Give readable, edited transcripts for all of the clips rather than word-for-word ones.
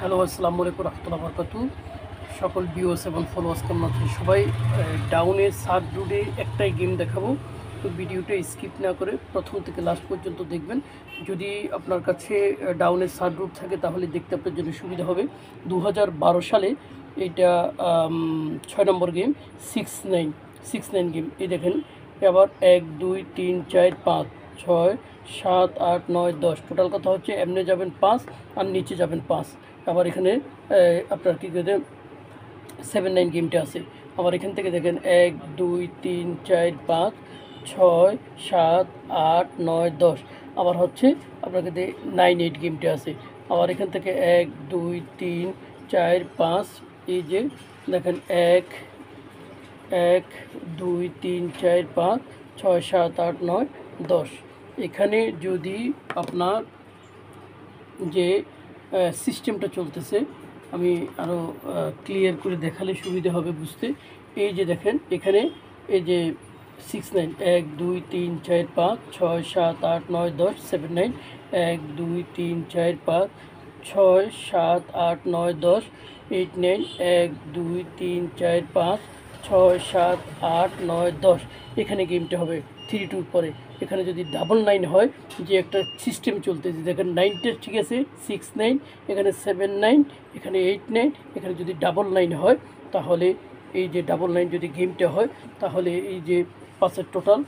Hello, আসসালামু আলাইকুম রহমতুল্লাহ বরকাতু। সকল ভিউয়ার্স এবং ফলোয়ার্স কেমন আছেন সবাই? ডাউনে সার্ড রুডে একটাই গেম দেখাবো, তো ভিডিওটা স্কিপ না করে প্রথম থেকে লাস্ট পর্যন্ত দেখবেন। যদি আপনার কাছে ডাউনে সার্ড রুড থাকে তাহলে দেখতে আপনার জন্য সুবিধা হবে। 2012 সালে এটা 6 নম্বর গেম, 6-9 গেম। এই দেখেন, আবার 1 2 3 4 5 6 7 8 9 10, টোটাল কথা হচ্ছে এমনি যাবেন 5 আর নিচে যাবেন 5। আবার এখানে আপনার কী করে 7-9 গেমটা আছে। আবার এখান থেকে দেখেন 1 2 3 4 5 6 7 8 9 10। আবার হচ্ছে আপনার কাছে 9-8 গেমটা আছে। আবার এখান থেকে 1 2 3 4 5, এই যে দেখেন 1 1 2 3 4 5 6 7 8 9 10। এখানে যদি আপনার যে সিস্টেমটা চলতেছে, আমি আরও ক্লিয়ার করে দেখালে সুবিধা হবে বুঝতে। এই যে দেখেন এখানে এই যে 6-9, 1 2 3 4 5 6 7 8 9 10, 7-9, 1 2 3 4 5 6 7 8 9 10, 8-9, 1 2 3 4 5 6 7 8 9 10। এখানে গেমটা হবে 3-2 পরে। এখানে যদি 9-9 হয়, যে একটা সিস্টেম চলতেছে, দেখেন 9টা ঠিক আছে, 6-9, এখানে 7-9, এখানে 8-9, এখানে যদি 9-9 হয় তাহলে এই যে 9-9 যদি গেমটা হয় তাহলে এই যে 5-এর টোটাল,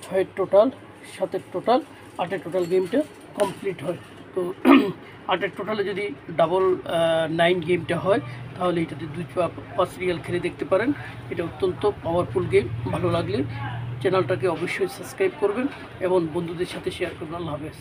6-এর টোটাল, 7-এর টোটাল, 8-এর টোটাল গেমটা কমপ্লিট হয়। তো 8-এর টোটালে যদি 9 গেমটা হয় তাহলে এটাতে 2-5 রিয়াল খেলে দেখতে পারেন। এটা অত্যন্ত পাওয়ারফুল গেম। ভালো লাগলে চ্যানেলটাকে অবশ্যই সাবস্ক্রাইব করবেন এবং বন্ধুদের সাথে শেয়ার করবেন। আল্লাহ হাফেজ।